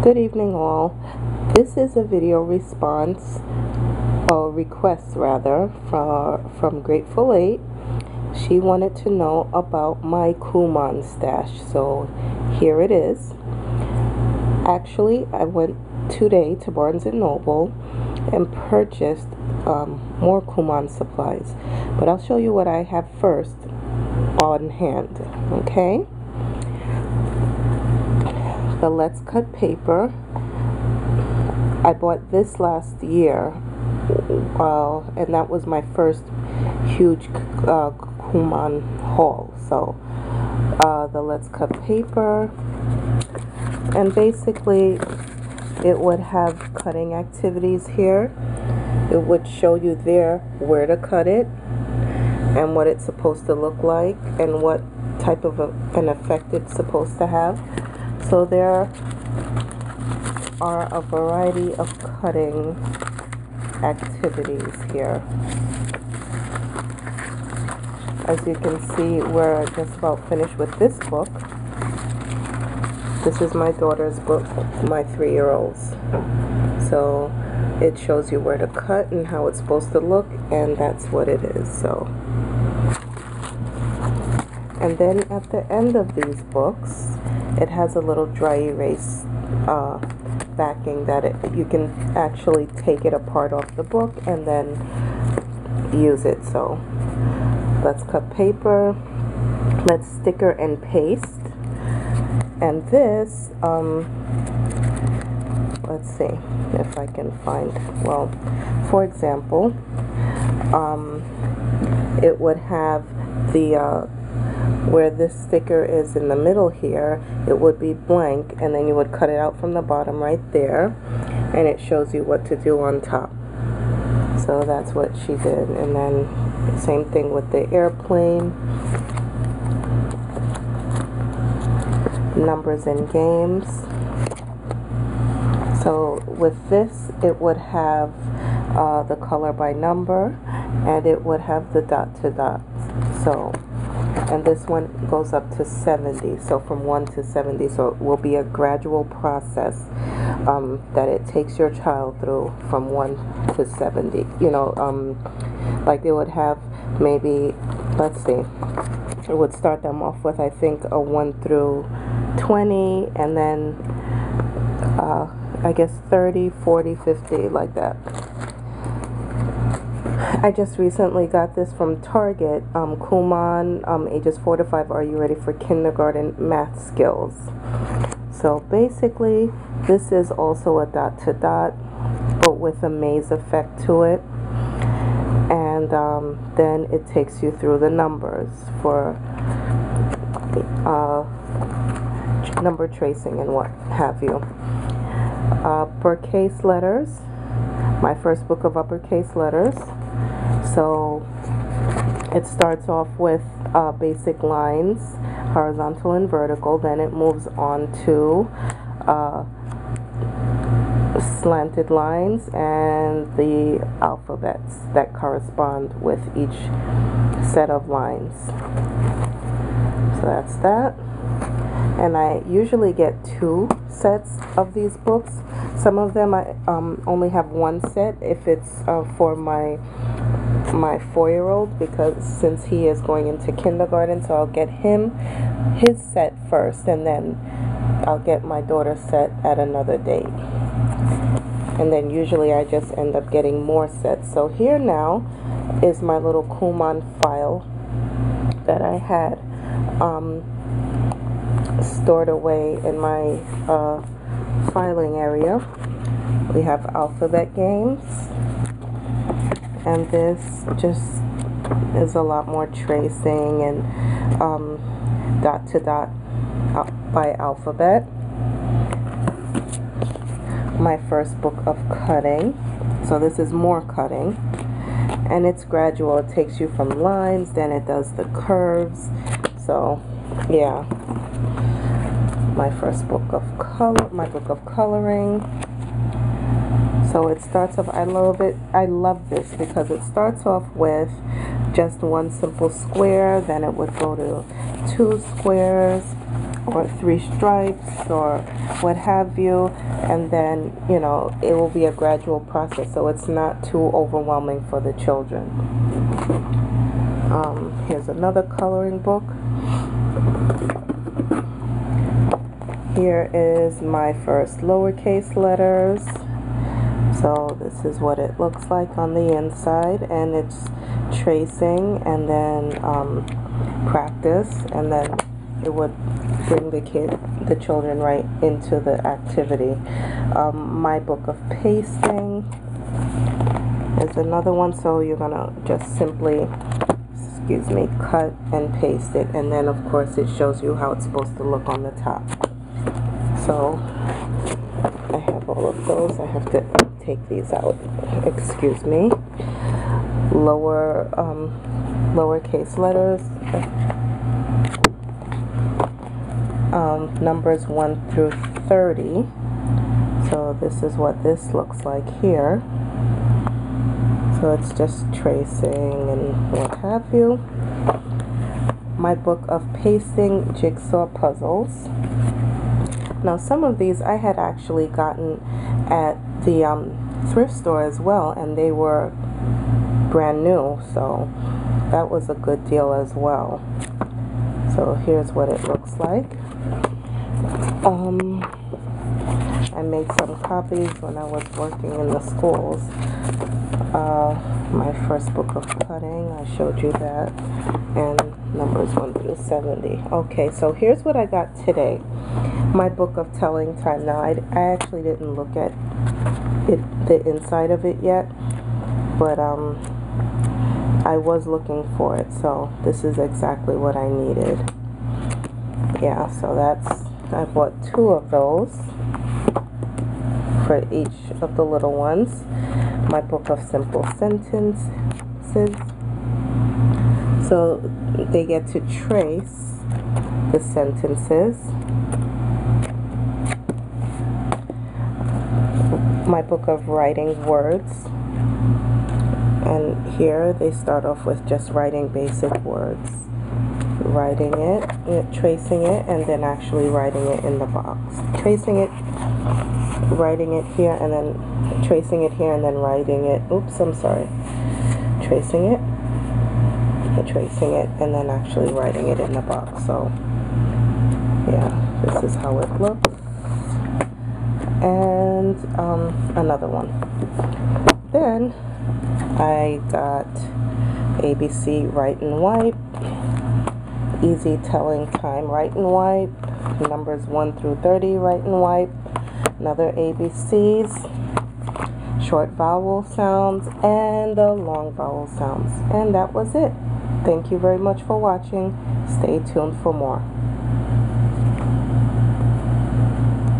Good evening all. This is a video response, or request rather, from Grateful 8. She wanted to know about my Kumon stash, so here it is. Actually, I went today to Barnes & Noble and purchased more Kumon supplies, but I'll show you what I have first on hand, okay? The Let's Cut paper. I bought this last year, and that was my first huge Kumon haul. So the Let's Cut paper, and basically it would have cutting activities here. It would show you there where to cut it and what it's supposed to look like and what type of an effect it's supposed to have. So there are a variety of cutting activities here. As you can see, we're just about finished with this book. This is my daughter's book, my 3-year-old's. So it shows you where to cut and how it's supposed to look, and that's what it is. So, and then at the end of these books, it has a little dry erase backing that you can actually take it apart off the book and then use it. So let's cut paper, let's sticker and paste, and this let's see if I can find, well, for example, it would have the where this sticker is in the middle here, it would be blank, and then you would cut it out from the bottom right there, and it shows you what to do on top. So that's what she did. And then same thing with the airplane, numbers and games. So with this, it would have the color by number, and it would have the dot to dot. So, and this one goes up to 70, so from 1 to 70. So it will be a gradual process that it takes your child through from 1 to 70. You know, like they would have maybe, let's see, it would start them off with, I think, a 1 through 20, and then I guess 30, 40, 50, like that. I just recently got this from Target, Kumon, ages 4 to 5, Are You Ready for Kindergarten Math Skills? So basically, this is also a dot to dot, but with a maze effect to it. And then it takes you through the numbers for number tracing and what have you. Uppercase letters, my first book of uppercase letters. So it starts off with basic lines, horizontal and vertical, then it moves on to slanted lines and the alphabets that correspond with each set of lines. So that's that. And I usually get 2 sets of these books. Some of them I only have 1 set if it's for my 4-year-old, because since he is going into kindergarten, so I'll get him his set first, and then I'll get my daughter's set at another date. And then usually I just end up getting more sets. So here now is my little Kumon file that I had stored away in my filing area. We have alphabet games, and this just is a lot more tracing and dot to dot by alphabet. My first book of cutting, so this is more cutting, and it's gradual. It takes you from lines, then it does the curves. So yeah, my first book of color, my book of coloring. So it starts off, I love it, I love this because it starts off with just 1 simple square, then it would go to 2 squares, or 3 stripes or what have you, and then, you know, it will be a gradual process, so it's not too overwhelming for the children. Here's another coloring book. Here is my first lowercase letters. So this is what it looks like on the inside, and it's tracing and then practice, and then it would bring the children right into the activity. My book of pasting is another one, so you're gonna just simply, excuse me, cut and paste it, and then of course it shows you how it's supposed to look on the top. So I have all of those. I have to take these out, excuse me. Lowercase letters, numbers 1 through 30. So this is what this looks like here. So it's just tracing and what have you. My book of pasting jigsaw puzzles. Now some of these I had actually gotten at the thrift store as well, and they were brand new, so that was a good deal as well. So here's what it looks like. I made some copies when I was working in the schools. My first book of cutting, I showed you that, and numbers 1 through 70. Okay, so here's what I got today. My book of telling time. Now I actually didn't look at it, the inside of it yet, but I was looking for it, so this is exactly what I needed. Yeah, so I bought 2 of those for each of the little ones. My book of simple sentences, so they get to trace the sentences. My book of writing words, and here they start off with just writing basic words, writing it, tracing it, and then actually writing it in the box. Tracing it, writing it here, and then tracing it here, and then writing it. Oops, I'm sorry. Tracing it, and then actually writing it in the box. So yeah, this is how it looks. And another one. Then I got ABC Write and Wipe, Easy Telling Time Write and Wipe, numbers 1 through 30 Write and Wipe, another ABCs, short vowel sounds, and the long vowel sounds. And that was it. Thank you very much for watching. Stay tuned for more.